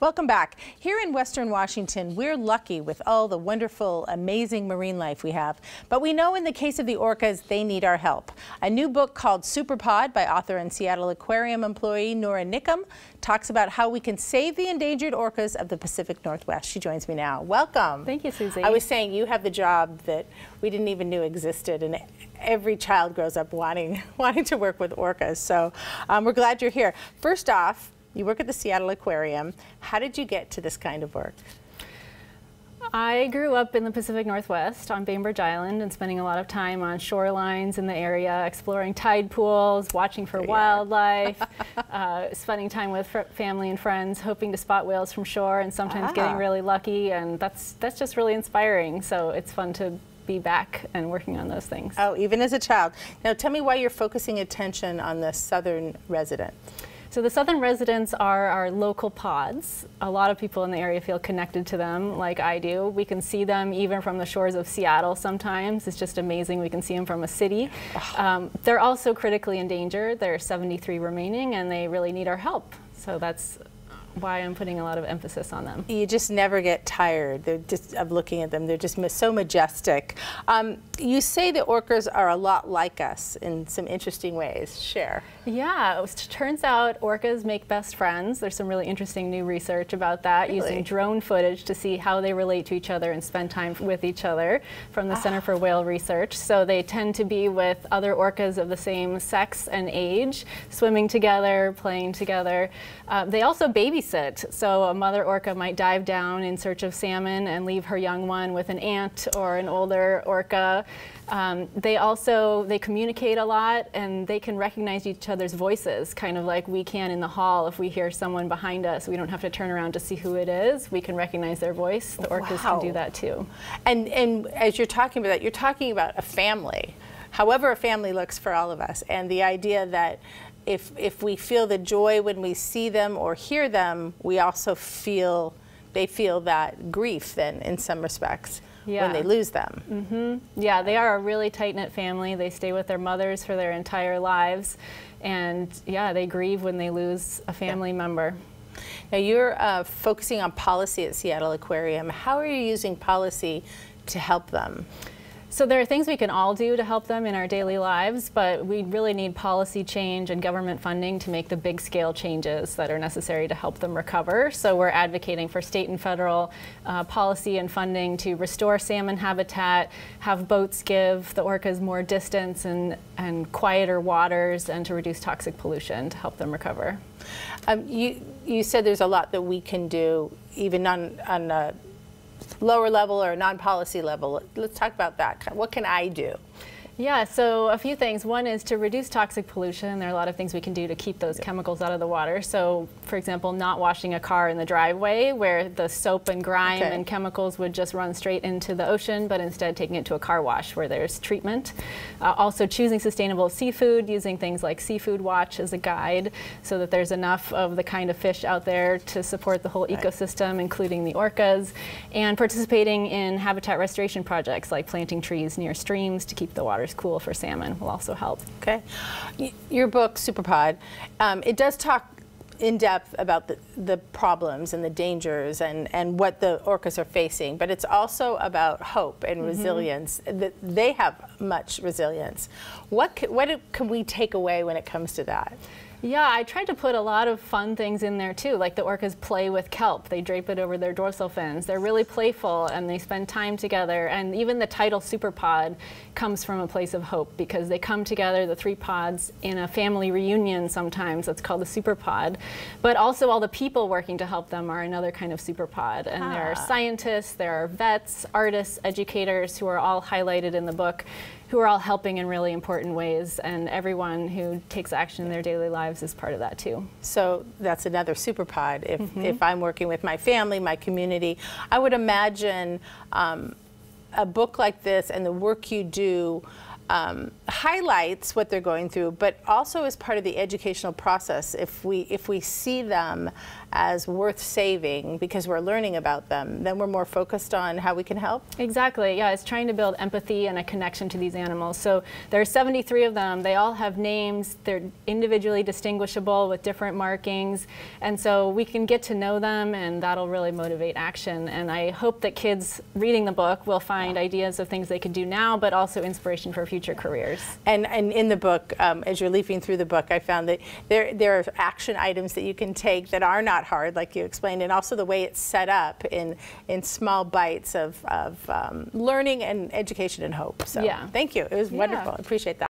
Welcome back. Here in Western Washington, we're lucky with all the wonderful, amazing marine life we have. But we know in the case of the orcas, they need our help. A new book called Superpod by author and Seattle Aquarium employee Nora Nickum talks about how we can save the endangered orcas of the Pacific Northwest. She joins me now. Welcome. Thank you, Susie. I was saying you have the job that we didn't even know existed, and every child grows up wanting to work with orcas. So we're glad you're here. First off, you work at the Seattle Aquarium. How did you get to this kind of work? I grew up in the Pacific Northwest on Bainbridge Island and spending a lot of time on shorelines in the area, exploring tide pools, watching for wildlife, spending time with family and friends, hoping to spot whales from shore, and sometimes getting really lucky, and that's just really inspiring. So it's fun to be back and working on those things. Oh, even as a child. Now tell me why you're focusing attention on the southern resident. So the southern residents are our local pods. A lot of people in the area feel connected to them, like I do. We can see them even from the shores of Seattle sometimes. It's just amazing. We can see them from a city. They're also critically endangered. There are 73 remaining, and they really need our help. So that's why I'm putting a lot of emphasis on them. You just never get tired of looking at them. They're just so majestic. You say the orcas are a lot like us in some interesting ways. Share. Yeah, it turns out orcas make best friends. There's some really interesting new research about that, using drone footage to see how they relate to each other and spend time with each other from the Center for Whale Research. So they tend to be with other orcas of the same sex and age, swimming together, playing together. They also babysit. So a mother orca might dive down in search of salmon and leave her young one with an aunt or an older orca. They communicate a lot, and they can recognize each other's voices, kind of like we can in the hall. If we hear someone behind us, we don't have to turn around to see who it is. We can recognize their voice. The orcas can do that too. And as you're talking about that, you're talking about a family, however a family looks for all of us, and the idea that if we feel the joy when we see them or hear them, we also feel that grief then in some respects. When they lose them. Yeah, they are a really tight-knit family. They stay with their mothers for their entire lives, and yeah, they grieve when they lose a family member. Now you're focusing on policy at Seattle Aquarium. How are you using policy to help them? So there are things we can all do to help them in our daily lives, but we really need policy change and government funding to make the big scale changes that are necessary to help them recover. So we're advocating for state and federal policy and funding to restore salmon habitat, have boats give the orcas more distance and quieter waters, and to reduce toxic pollution to help them recover. You said there's a lot that we can do, even on a lower level or non-policy level. Let's talk about that. What can I do? Yeah, so a few things. One is to reduce toxic pollution. There are a lot of things we can do to keep those chemicals out of the water. So, for example, not washing a car in the driveway where the soap and grime and chemicals would just run straight into the ocean, but instead taking it to a car wash where there's treatment. Also choosing sustainable seafood, using things like Seafood Watch as a guide so that there's enough of the kind of fish out there to support the whole ecosystem, including the orcas, and participating in habitat restoration projects like planting trees near streams to keep the waters cool for salmon will also help. Okay. Your book, Superpod, it does talk in depth about the problems and the dangers and what the orcas are facing, but it's also about hope and resilience. They have much resilience. What can we take away when it comes to that? Yeah, I tried to put a lot of fun things in there too, like the orcas play with kelp. They drape it over their dorsal fins. They're really playful and they spend time together. And even the title Superpod comes from a place of hope because they come together, the three pods, in a family reunion sometimes. That's called the Superpod. But also all the people working to help them are another kind of Superpod. And there are scientists, there are vets, artists, educators who are all highlighted in the book, who are all helping in really important ways, and everyone who takes action in their daily lives is part of that too. So that's another Superpod. If I'm working with my family, my community, I would imagine a book like this and the work you do highlights what they're going through, but also as part of the educational process. If we see them as worth saving because we're learning about them, then we're more focused on how we can help. Exactly. Yeah, it's trying to build empathy and a connection to these animals. So there are 73 of them. They all have names. They're individually distinguishable with different markings, and so we can get to know them, and that'll really motivate action. And I hope that kids reading the book will find ideas of things they could do now, but also inspiration for future careers. And in the book, as you're leafing through the book, I found that there are action items that you can take that are not hard, like you explained, and also the way it's set up in small bites of learning and education and hope. So yeah. Thank you. It was wonderful. I appreciate that.